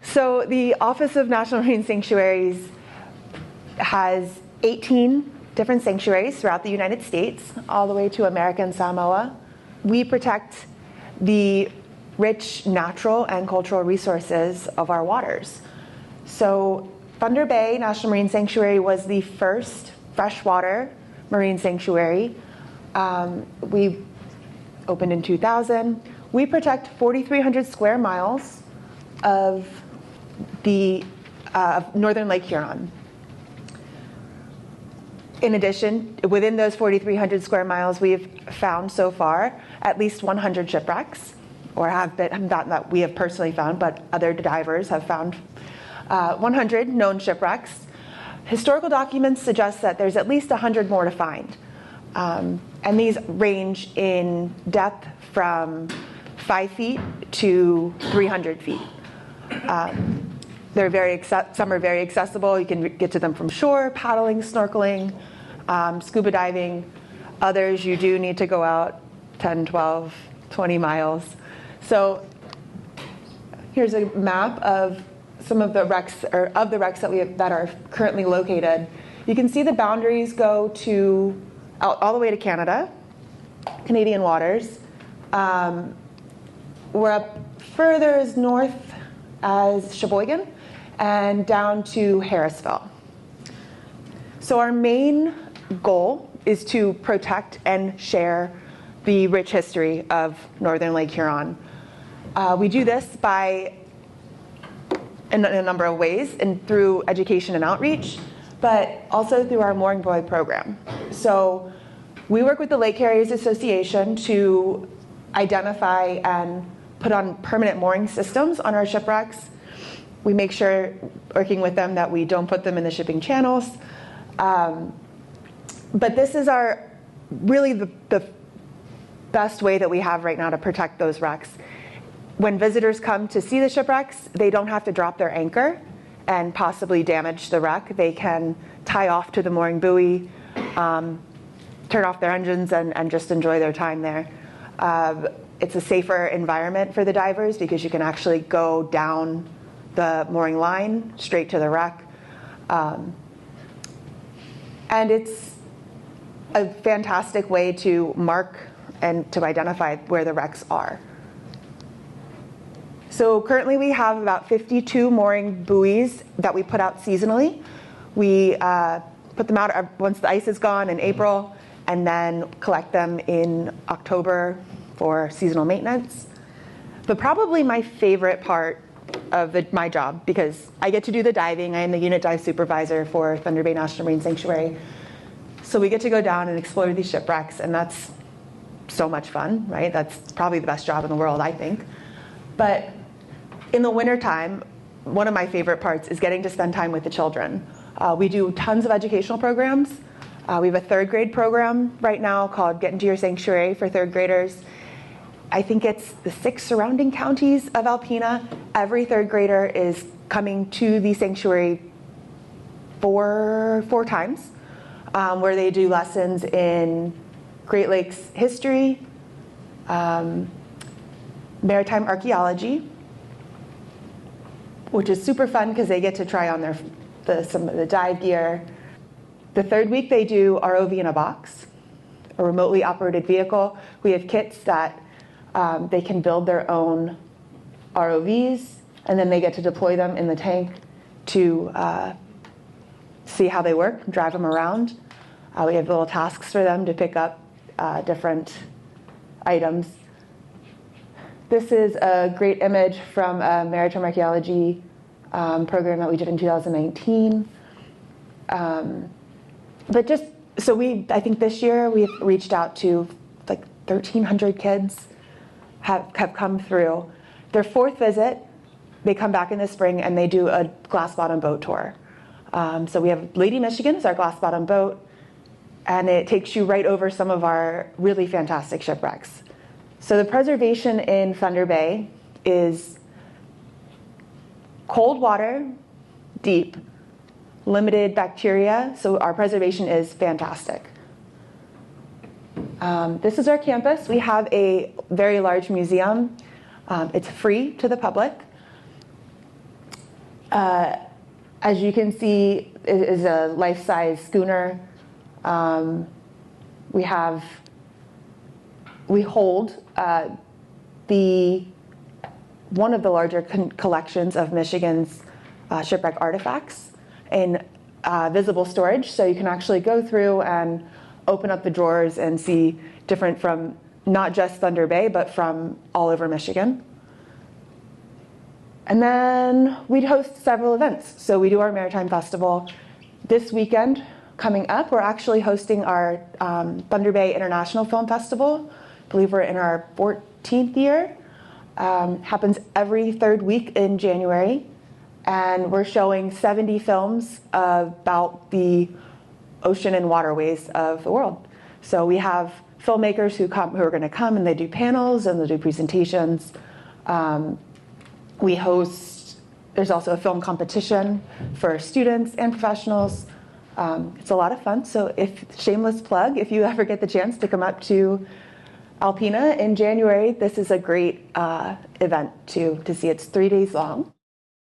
So the Office of National Marine Sanctuaries has 18 different sanctuaries throughout the United States, all the way to America and Samoa. We protect the rich natural and cultural resources of our waters. So Thunder Bay National Marine Sanctuary was the first freshwater marine sanctuary. We opened in 2000. We protect 4,300 square miles of the northern Lake Huron. In addition, within those 4,300 square miles, we've found so far at least 100 shipwrecks, or have been, not that we have personally found, but other divers have found 100 known shipwrecks. Historical documents suggest that there's at least 100 more to find. And these range in depth from 5 feet to 300 feet. Some are very accessible. You can get to them from shore, paddling, snorkeling, scuba diving. Others, you do need to go out 10, 12, 20 miles. So here's a map of some of the wrecks, or of the wrecks that are currently located. You can see the boundaries go to all the way to Canada, Canadian waters. We're up further as north as Sheboygan and down to Harrisville. So our main goal is to protect and share the rich history of northern Lake Huron. We do this by in a number of ways, and through education and outreach, but also through our mooring buoy program. So we work with the Lake Carriers Association to identify and put on permanent mooring systems on our shipwrecks. We make sure, working with them, that we don't put them in the shipping channels. But this is really the best way that we have right now to protect those wrecks. When visitors come to see the shipwrecks, they don't have to drop their anchor and possibly damage the wreck. They can tie off to the mooring buoy, turn off their engines, and just enjoy their time there. It's a safer environment for the divers because you can actually go down the mooring line straight to the wreck. And it's a fantastic way to mark and to identify where the wrecks are. So currently we have about 52 mooring buoys that we put out seasonally. We put them out once the ice is gone in April, and then collect them in October for seasonal maintenance. But probably my favorite part of my job, because I get to do the diving. I am the unit dive supervisor for Thunder Bay National Marine Sanctuary. So we get to go down and explore these shipwrecks, and that's so much fun, right? That's probably the best job in the world, I think. But in the wintertime, one of my favorite parts is getting to spend time with the children. We do tons of educational programs. We have a third grade program right now called Get Into Your Sanctuary for third graders. I think it's the 6 surrounding counties of Alpena. Every third grader is coming to the sanctuary four times, where they do lessons in Great Lakes history, maritime archaeology, which is super fun because they get to try on some of the dive gear. The third week they do ROV in a box, a remotely operated vehicle. We have kits that they can build their own ROVs, and then they get to deploy them in the tank to see how they work, drive them around. We have little tasks for them to pick up different items. This is a great image from a maritime archaeology program that we did in 2019. But just, so I think this year we've reached out to like 1,300 kids have come through. Their 4th visit, they come back in the spring and they do a glass bottom boat tour. So we have Lady Michigan is our glass bottom boat, and it takes you right over some of our really fantastic shipwrecks. So the preservation in Thunder Bay is cold water, deep, limited bacteria, so our preservation is fantastic. This is our campus. We have a very large museum. It's free to the public. As you can see, it is a life-size schooner. We hold one of the larger collections of Michigan's shipwreck artifacts in visible storage, so you can actually go through and open up the drawers and see different from not just Thunder Bay, but from all over Michigan. And then we'd host several events. So we do our Maritime Festival. This weekend coming up, we're actually hosting our Thunder Bay International Film Festival. I believe we're in our 14th year. Happens every third week in January. And we're showing 70 films about the ocean and waterways of the world. So we have filmmakers who are going to come, and they do panels and they do presentations. There's also a film competition for students and professionals. It's a lot of fun. So shameless plug, if you ever get the chance to come up to Alpena in January, this is a great event to see. It's 3 days long.